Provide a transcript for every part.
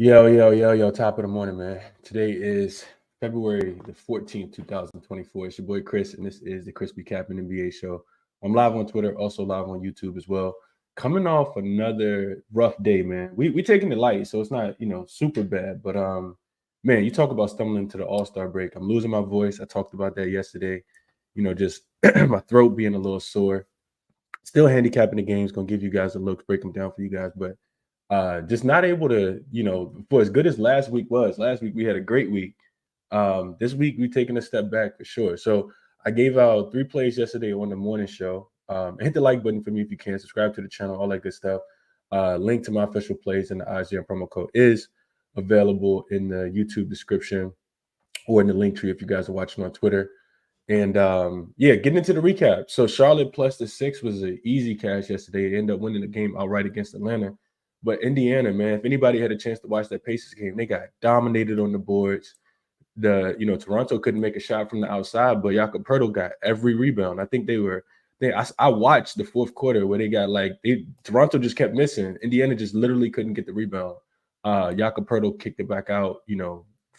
Yo, top of the morning, man. Today is February the 14th, 2024. It's your boy Chris, and this is the ChrisBeCappinn NBA show. I'm live on Twitter, also live on YouTube as well. Coming off another rough day, man. We taking it light, so it's not, super bad. But man, you talk about stumbling into the All-Star break. I'm losing my voice. I talked about that yesterday. Just my throat being a little sore. Still handicapping the games, gonna give you guys a look, break them down for you guys, but just not able to, for as good as last week was. Last week we had a great week. This week we've taken a step back for sure. So I gave out 3 plays yesterday on the morning show. Hit the like button for me if you can. Subscribe to the channel, all that good stuff. Link to my official plays and the IGN promo code is available in the YouTube description or in the link tree if you guys are watching on Twitter. And getting into the recap. So Charlotte plus the 6 was an easy cash yesterday. They ended up winning the game outright against Atlanta. But Indiana, man, if anybody had a chance to watch that Pacers game, they got dominated on the boards. Toronto couldn't make a shot from the outside, but Jakob Poeltl got every rebound. I think I watched the fourth quarter where they got Toronto just kept missing. Indiana just literally couldn't get the rebound. Jakob Poeltl kicked it back out,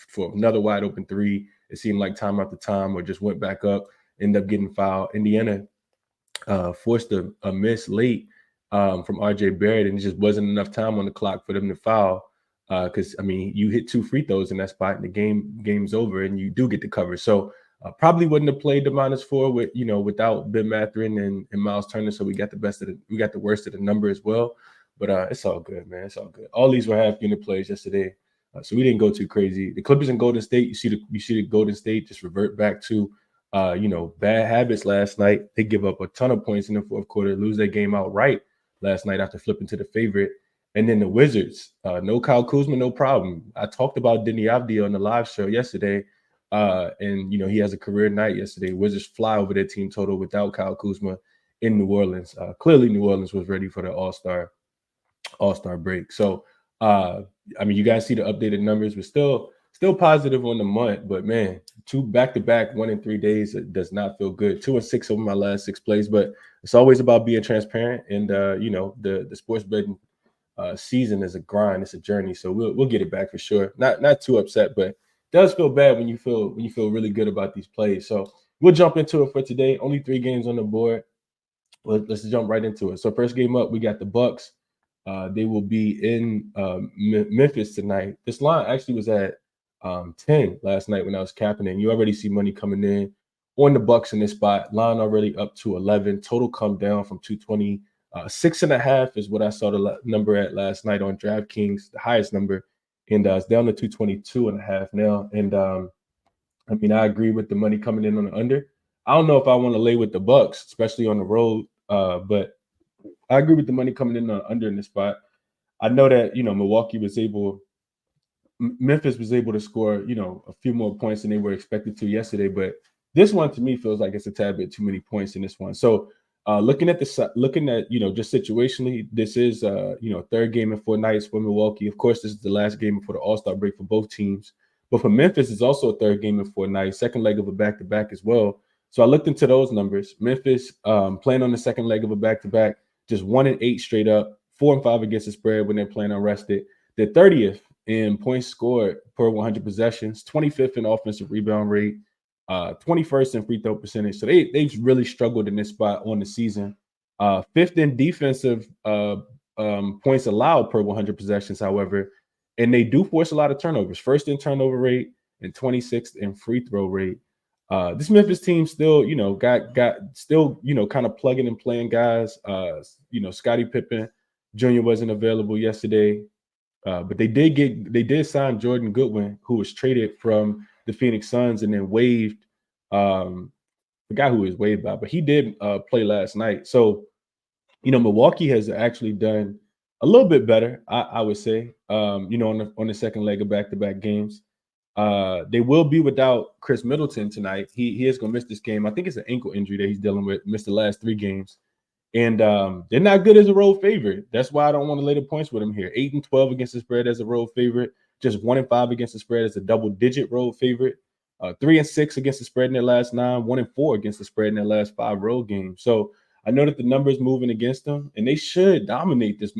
for another wide open 3. It seemed like time after time, or just went back up, ended up getting fouled. Indiana forced a miss late from RJ Barrett, and it just wasn't enough time on the clock for them to foul. Because you hit 2 free throws in that spot, and the game's over, and you do get the cover. So probably wouldn't have played the -4 without Ben Mathurin and Miles Turner. So we got the worst of the number as well. But it's all good, man. It's all good. All these were half-unit plays yesterday, so we didn't go too crazy. The Clippers and Golden State, you see the Golden State just revert back to bad habits last night. They give up a ton of points in the fourth quarter, lose their game outright last night after flipping to the favorite. And then the Wizards, no Kyle Kuzma, no problem. I talked about Denny Avdia on the live show yesterday, and he has a career night yesterday. Wizards fly over their team total without Kyle Kuzma in New Orleans. Clearly, New Orleans was ready for the All-Star break. So, you guys see the updated numbers. We're still positive on the month, but man, 2 back-to-back 1 in 3 days, it does not feel good. 2 and 6 over my last 6 plays, but it's always about being transparent. And the sports betting season is a grind, it's a journey. So we'll get it back for sure. Not too upset, but it does feel bad when you feel really good about these plays. So we'll jump into it for today. Only 3 games on the board. Let's jump right into it. So first game up, we got the Bucks. They will be in Memphis tonight. This line actually was at 10 last night when I was capping it. You already see money coming in on the Bucks in this spot. Line already up to 11. Total come down from 220. 6.5 is what I saw the number at last night on DraftKings, the highest number, and it's down to 222.5 now. And I agree with the money coming in on the under. I don't know if I want to lay with the Bucks, especially on the road, but I agree with the money coming in on the under in this spot. I know that Memphis was able to score a few more points than they were expected to yesterday, but this one to me feels like it's a tad bit too many points in this one. So. Looking at just situationally, this is third game in 4 nights for Milwaukee. Of course, this is the last game before the All-Star break for both teams. But for Memphis, it's also a third game in 4 nights, second leg of a back-to-back as well. So I looked into those numbers. Memphis playing on the second leg of a back-to-back, just 1 and 8 straight up, 4 and 5 against the spread when they're playing unrested. They're 30th in points scored per 100 possessions, 25th in offensive rebound rate. 21st in free throw percentage. So they've really struggled in this spot on the season. 5th in defensive points allowed per 100 possessions, however, and they do force a lot of turnovers. 1st in turnover rate and 26th in free throw rate. This Memphis team still, kind of plugging and playing guys. Scottie Pippen Jr. wasn't available yesterday, but they did sign Jordan Goodwin, who was traded from the Phoenix Suns and then waived. Forgot who he was waived by, but he did play last night. So, Milwaukee has actually done a little bit better, I would say. On the second leg of back-to-back games, they will be without Chris Middleton tonight. He is going to miss this game. I think it's an ankle injury that he's dealing with. Missed the last 3 games, and they're not good as a road favorite. That's why I don't want to lay the points with them here. 8 and 12 against the spread as a road favorite. Just 1 and 5 against the spread as a double-digit road favorite. 3 and 6 against the spread in their last 9. 1 and 4 against the spread in their last 5 road games. So I know that the number is moving against them, and they should dominate this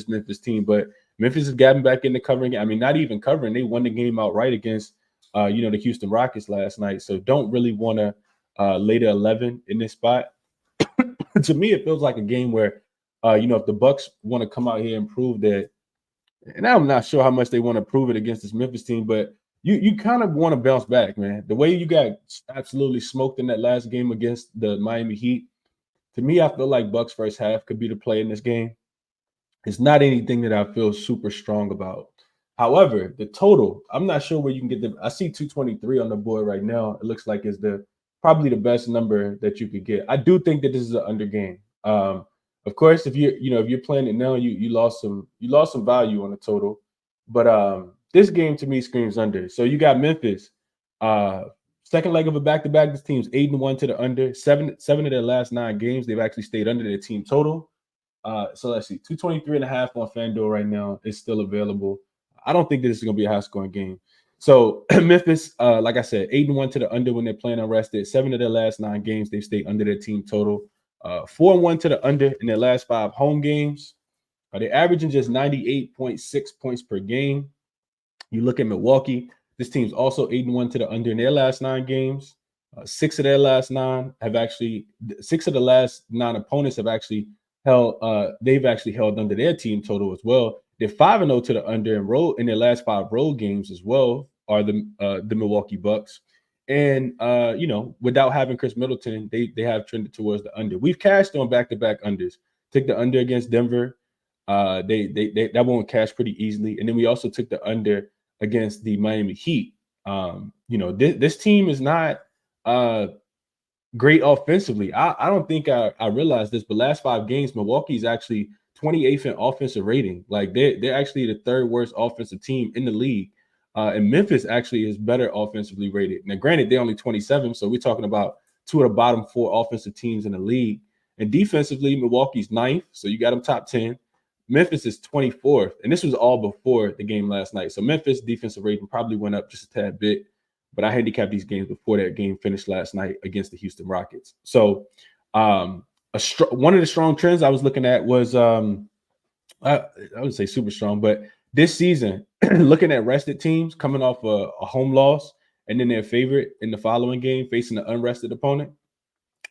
Memphis team. But Memphis is gapping back into covering. I mean, not even covering. They won the game outright against, the Houston Rockets last night. So don't really want to lay the 11 in this spot. To me, it feels like a game where, if the Bucks want to come out here and prove that, and I'm not sure how much they want to prove it against this Memphis team, but you kind of want to bounce back, man. The way you got absolutely smoked in that last game against the Miami Heat, to me, I feel like Bucks first half could be the play in this game. It's not anything that I feel super strong about. However, the total, I'm not sure where you can get the. I see 223 on the board right now. It looks like it's probably the best number that you could get. I do think that this is an under game. Of course, if you're playing it now, you lost some value on the total, but this game to me screams under. So you got Memphis, second leg of a back-to-back. This team's 8-1 to the under. Seven of their last 9 games, they've actually stayed under their team total. So let's see, 223.5 on FanDuel right now is still available. I don't think this is going to be a high-scoring game. So Memphis, like I said, 8-1 to the under when they're playing unrested. 7 of their last 9 games, they've stayed under their team total. 4-1 to the under in their last 5 home games. They're averaging just 98.6 points per game. You look at Milwaukee, this team's also 8-1 to the under in their last 9 games. 6 of the last 9 opponents have actually they've actually held under their team total as well. They're 5-0 to the under in their last 5 road games as well, are the Milwaukee Bucks. And without having Chris Middleton, they have trended towards the under. We've cashed on back-to-back unders. Took the under against Denver. They that won't cash pretty easily. And then we also took the under against the Miami Heat. This team is not great offensively. I don't think I realized this, but last 5 games, Milwaukee's actually 28th in offensive rating. Like they're actually the 3rd worst offensive team in the league. And Memphis actually is better offensively rated. Now, granted, they're only 27, so we're talking about 2 of the bottom 4 offensive teams in the league. And defensively, Milwaukee's 9th, so you got them top 10. Memphis is 24th, and this was all before the game last night. So Memphis defensive rating probably went up just a tad bit, but I handicapped these games before that game finished last night against the Houston Rockets. So one of the strong trends I was looking at was I would say super strong, but this season, looking at rested teams coming off a home loss and then their favorite in the following game facing an unrested opponent,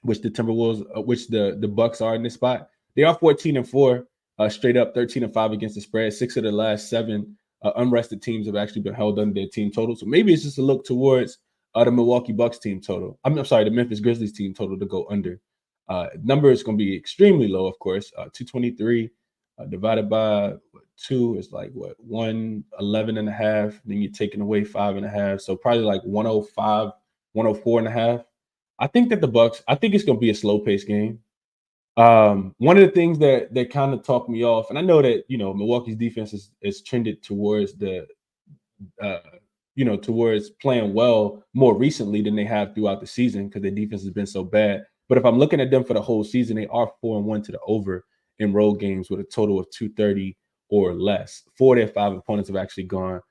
which the Timberwolves, which the Bucks are in this spot, they are 14-4, straight up 13-5 against the spread. 6 of the last 7 unrested teams have actually been held under their team total. So maybe it's just a look towards the Milwaukee Bucks team total. I'm sorry, the Memphis Grizzlies team total to go under. Number is going to be extremely low, of course. 223 divided by 2 is like what, 111.5. Then you're taking away 5.5, so probably like 105, 104.5. I think that I think it's going to be a slow paced game. One of the things that kind of talked me off, and I know that Milwaukee's defense is trended towards towards playing well more recently than they have throughout the season because their defense has been so bad. But if I'm looking at them for the whole season, they are 4-1 to the over in road games with a total of 230 or less. 4 of their 5 opponents have actually gone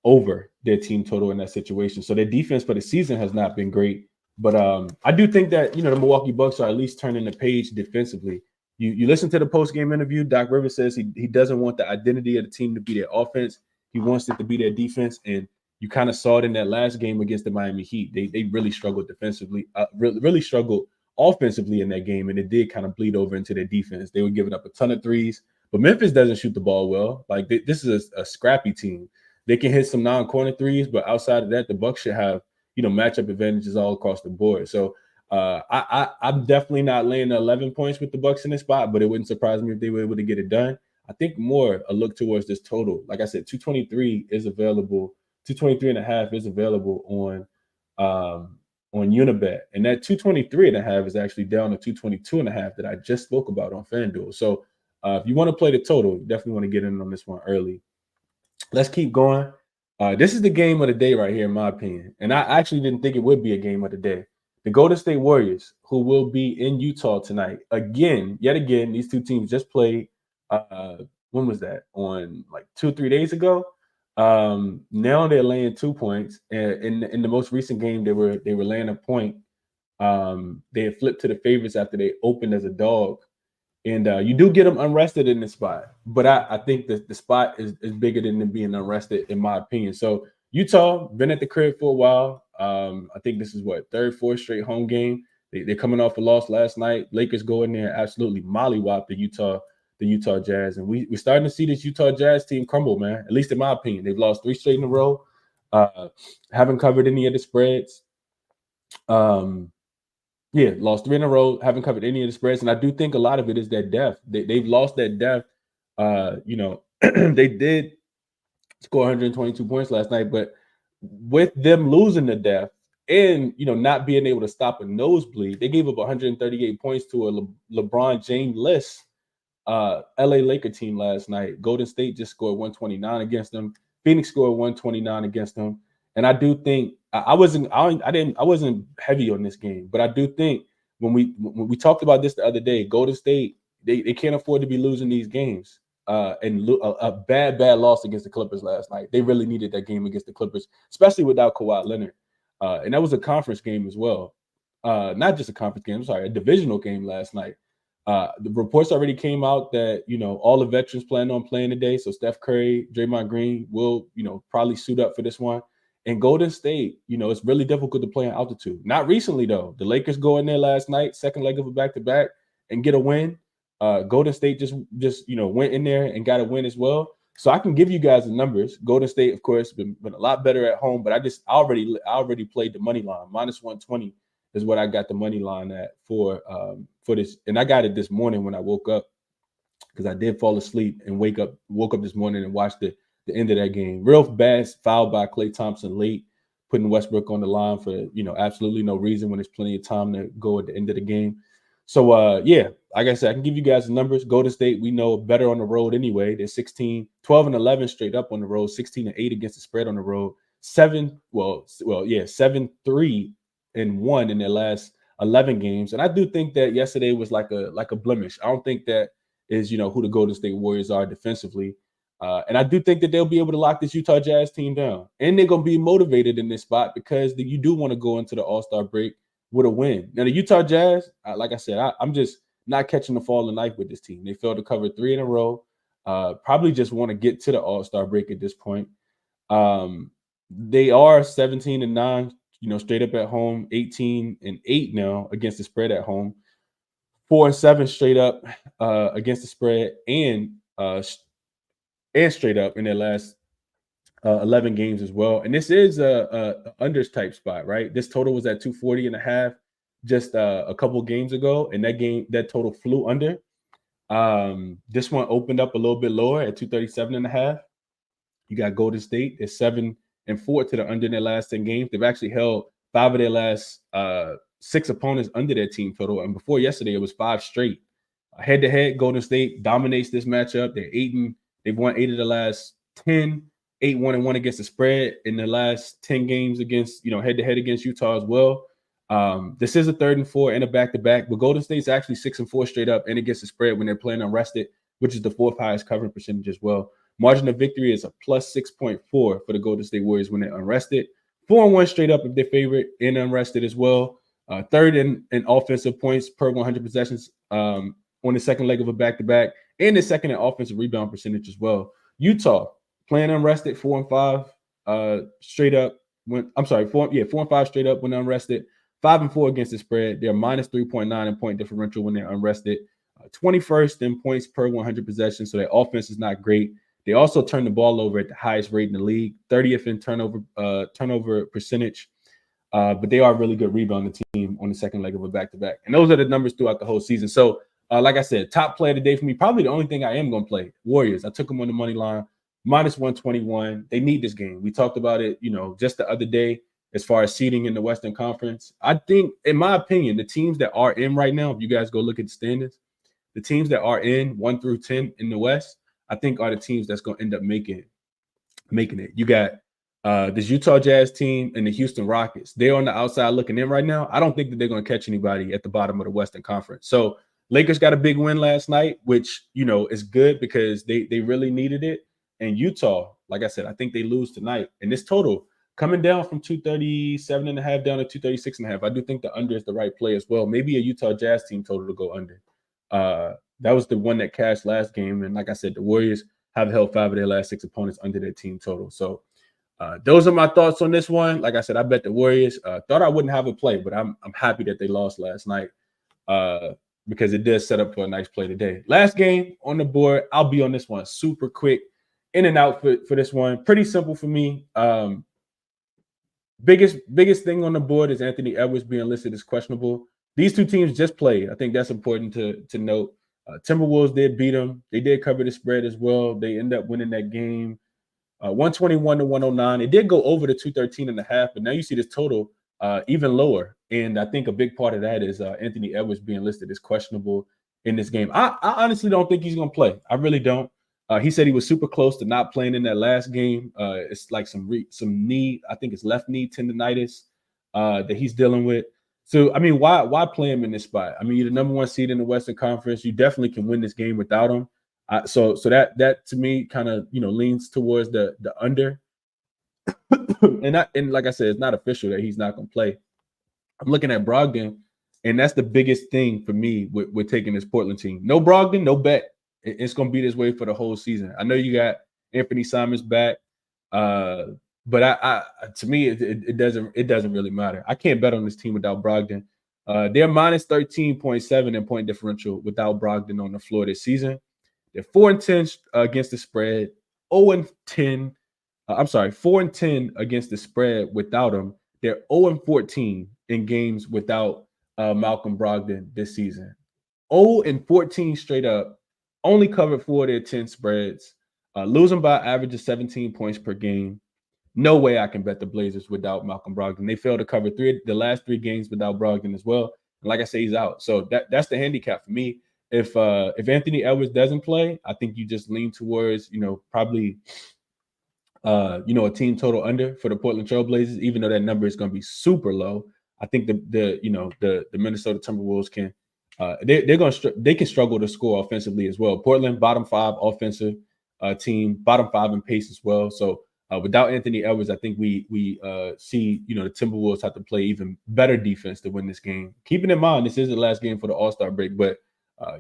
over their team total in that situation. So their defense for the season has not been great. But I do think that, the Milwaukee Bucks are at least turning the page defensively. You listen to the post-game interview, Doc Rivers says he doesn't want the identity of the team to be their offense. He wants it to be their defense. And you kind of saw it in that last game against the Miami Heat. They really struggled defensively, really struggled offensively in that game. And it did kind of bleed over into their defense. They were giving up a ton of threes. But Memphis doesn't shoot the ball well. Like this is a scrappy team. They can hit some non-corner threes, but outside of that, the Bucks should have matchup advantages all across the board. So I'm definitely not laying the 11 points with the Bucks in this spot, but it wouldn't surprise me if they were able to get it done. I think more a look towards this total. Like I said, 223 is available. 223.5 is available on Unibet, and that 223.5 is actually down to 222.5 that I just spoke about on FanDuel. So if you want to play the total, you definitely want to get in on this one early. Let's keep going. This is the game of the day right here, in my opinion. And I actually didn't think it would be a game of the day. The Golden State Warriors, who will be in Utah tonight. Yet again, these two teams just played. When was that? On like 2 or 3 days ago. Now they're laying 2 points. And in the most recent game, they were laying a point. They had flipped to the favorites after they opened as a dog And you do get them unrested in this spot, but I think that the spot is bigger than them being unrested, in my opinion. So Utah been at the crib for a while. I think this is what, third, fourth straight home game. They're coming off a loss last night. Lakers go in there, absolutely mollywop the Utah Jazz, and we're starting to see this Utah Jazz team crumble, man. At least in my opinion, they've lost 3 straight in a row. Haven't covered any of the spreads. Yeah, lost 3 in a row, haven't covered any of the spreads. And I do think a lot of it is that depth. They've lost that depth. They did score 122 points last night, but with them losing the depth and, not being able to stop a nosebleed, they gave up 138 points to a LeBron James-less LA Laker team last night. Golden State just scored 129 against them. Phoenix scored 129 against them. And I do think I wasn't heavy on this game, but I do think when we talked about this the other day, Golden State, they can't afford to be losing these games. And a bad loss against the Clippers last night. They really needed that game against the Clippers, especially without Kawhi Leonard. And that was a conference game as well. Not just a conference game, a divisional game last night. The reports already came out that, all the veterans plan on playing today. So Steph Curry, Draymond Green will, probably suit up for this one. And Golden State, it's really difficult to play in altitude. Not recently, though. The Lakers go in there last night, second leg of a back-to-back, and get a win. Golden State just went in there and got a win as well. So I can give you guys the numbers. Golden State, of course, been a lot better at home, but I already played the money line. Minus 120 is what I got the money line at for this. And I got it this morning when I woke up, because I did fall asleep and woke up this morning and watched the end of that game. Real bad foul by Klay Thompson late, putting Westbrook on the line for, absolutely no reason when there's plenty of time to go at the end of the game. So, like I said, I can give you guys the numbers. Golden State, we know, better on the road anyway. They're 12 and 11 straight up on the road, 16 and 8 against the spread on the road, 7-3 and 1 in their last 11 games. And I do think that yesterday was like a blemish. I don't think that is, who the Golden State Warriors are defensively. And I do think that they'll be able to lock this Utah Jazz team down. And they're going to be motivated in this spot because you do want to go into the All-Star break with a win. Now, the Utah Jazz, like I said, I'm just not catching the falling knife with this team. They failed to cover 3 in a row. Probably just want to get to the All-Star break at this point. They are 17 and 9, straight up at home, 18 and 8 now against the spread at home, 4 and 7 straight up against the spread, and straight up in their last 11 games as well. And this is a unders type spot, right? This total was at 240.5 just a couple games ago, and that total flew under. This one opened up a little bit lower at 237.5. You got Golden State. It's 7-4 to the under in their last 10 games. They've actually held 5 of their last 6 opponents under their team total, and before yesterday it was 5 straight. Head-to-head, Golden State dominates this matchup. They've won 8 of the last 10, 8-1-1 against the spread in the last 10 games against, head-to-head against Utah as well. This is a 3rd and 4 and a back-to-back, but Golden State's actually 6-4 straight up and against the spread when they're playing unrested, which is the 4th highest covering percentage as well. Margin of victory is a plus 6.4 for the Golden State Warriors when they're unrested. 4-1 straight up if they're favorite and unrested as well. 3rd in offensive points per 100 possessions on the second leg of a back-to-back, and the 2nd in offensive rebound percentage as well. Utah playing unrested, 4-5 straight up. 4 and 5 straight up when unrested. 5-4 against the spread. They're minus 3.9 in point differential when they're unrested. 21st in points per 100 possessions, so their offense is not great. They also turn the ball over at the highest rate in the league, 30th in turnover percentage. But they are a really good rebounding team on the second leg of a back-to-back. And those are the numbers throughout the whole season. So, like I said, top play of the day for me, probably the only thing I am going to play, Warriors. I took them on the money line, minus 121. They need this game. We talked about it, just the other day as far as seeding in the Western Conference. I think, in my opinion, the teams that are in right now, if you guys go look at the standings, the teams that are in 1 through 10 in the West, I think are the teams that's going to end up making it. You got this Utah Jazz team and the Houston Rockets. They're on the outside looking in right now. I don't think that they're going to catch anybody at the bottom of the Western Conference. So Lakers got a big win last night, which, is good because they really needed it. And Utah, like I said, I think they lose tonight. And this total coming down from 237.5 down to 236.5. I do think the under is the right play as well. Maybe a Utah Jazz team total to go under. That was the one that cashed last game. And like I said, the Warriors have held 5 of their last 6 opponents under their team total. So those are my thoughts on this one. Like I said, I bet the Warriors. Thought I wouldn't have a play, but I'm happy that they lost last night because it does set up for a nice play today. Last game on the board. I'll be on this one super quick, in and out for this one. Pretty simple for me. Biggest thing on the board is Anthony Edwards being listed as questionable. These two teams just played. I think that's important to note. Timberwolves did beat them. They did cover the spread as well. They end up winning that game 121 to 109. It did go over the 213.5, but now you see this total even lower. And I think a big part of that is Anthony Edwards being listed as questionable in this game. I honestly don't think he's going to play. I really don't. He said he was super close to not playing in that last game. It's like some knee, I think it's left knee tendonitis that he's dealing with. So, I mean, why play him in this spot? I mean, you're the number 1 seed in the Western Conference. You definitely can win this game without him. So that to me kind of leans towards the under. and like I said, it's not official that he's not going to play. I'm looking at Brogdon, and that's the biggest thing for me with taking this Portland team. No Brogdon, no bet. It's going to be this way for the whole season. I know you got Anthony Simons back, but I to me it doesn't really matter. I can't bet on this team without Brogdon. They're minus 13.7 in point differential without Brogdon on the floor this season. They're 4-10 against the spread. 0-10. 4-10 against the spread without him. They're 0-14 in games without Malcolm Brogdon this season. 0-14 straight up. Only covered 4 of their 10 spreads. Losing by an average of 17 points per game. No way I can bet the Blazers without Malcolm Brogdon. They failed to cover the last 3 games without Brogdon as well. And like I say, he's out. So that's the handicap for me. If Anthony Edwards doesn't play, I think you just lean towards, probably a team total under for the Portland Trail Blazers, even though that number is going to be super low. I think the Minnesota Timberwolves can they can struggle to score offensively as well. Portland, bottom 5 offensive team, bottom 5 in pace as well. So without Anthony Edwards, I think we see the Timberwolves have to play even better defense to win this game. Keeping in mind, this is the last game for the All-Star break, but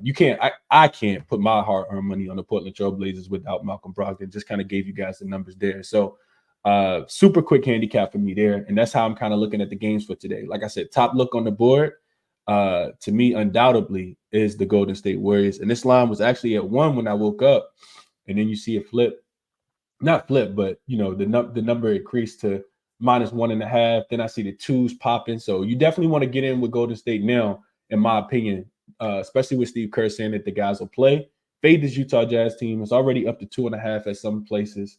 you can't. I can't put my hard-earned money on the Portland Trail Blazers without Malcolm Brogdon. Just kind of gave you guys the numbers there. So super quick handicap for me there, and that's how I'm kind of looking at the games for today. Like I said, top look on the board to me undoubtedly is the Golden State Warriors, and this line was actually at 1 when I woke up, and then you see it flip. Not flip, but the number increased to -1.5. Then I see the 2s popping. So you definitely want to get in with Golden State now, in my opinion, especially with Steve Kerr saying that the guys will play. Fade this Utah Jazz team. It's already up to 2.5 at some places.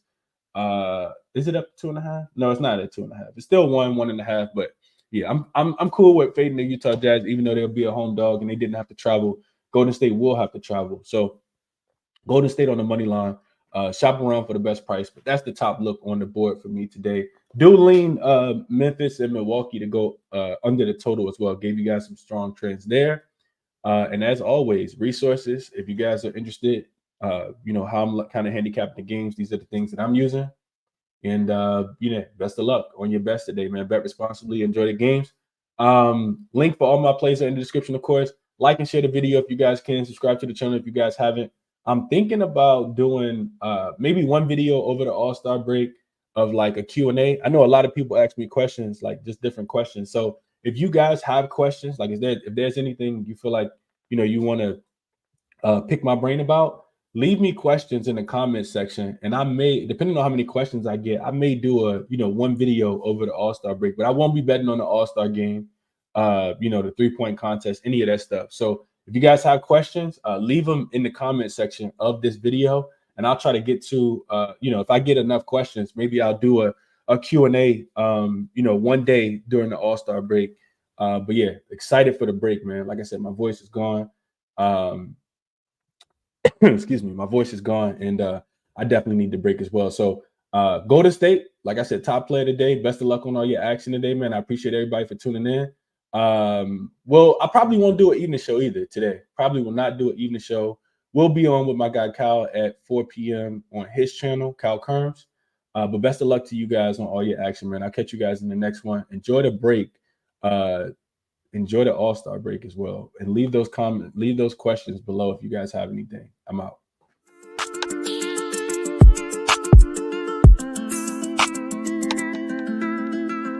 Is it up to 2.5? No, it's not at 2.5. It's still 1.5. But yeah, I'm cool with fading the Utah Jazz, even though they'll be a home dog and they didn't have to travel. Golden State will have to travel. So Golden State on the money line. Shop around for the best price, but that's the top look on the board for me today. Do lean Memphis and Milwaukee to go under the total as well. Gave you guys some strong trends there. And as always, resources. If you guys are interested, how I'm kind of handicapping the games, these are the things that I'm using. And best of luck on your best today, man. Bet responsibly, enjoy the games. Link for all my plays are in the description, of course. Like and share the video if you guys can. Subscribe to the channel if you guys haven't. I'm thinking about doing maybe one video over the All-Star break of like a Q&A. I know a lot of people ask me questions, like just different questions. So if you guys have questions, like if there's anything you feel like, you want to pick my brain about, leave me questions in the comment section. And I may, depending on how many questions I get, I may do one video over the All-Star break, but I won't be betting on the All-Star game, the 3-point contest, any of that stuff. So if you guys have questions, leave them in the comment section of this video, and I'll try to get to, if I get enough questions, maybe I'll do a Q&A, one day during the All-Star break. But yeah, excited for the break, man. Like I said, my voice is gone. Excuse me, my voice is gone, and I definitely need the break as well. So Golden State, like I said, top player today. Best of luck on all your action today, man. I appreciate everybody for tuning in. Well, I probably won't do an evening show either today. Probably will not do an evening show. We'll be on with my guy Kyle at 4 p.m. on his channel, Kyle Kerms. But best of luck to you guys on all your action, man. I'll catch you guys in the next one. Enjoy the break. enjoy the All-Star break as well. And leave those questions below if you guys have anything. I'm out.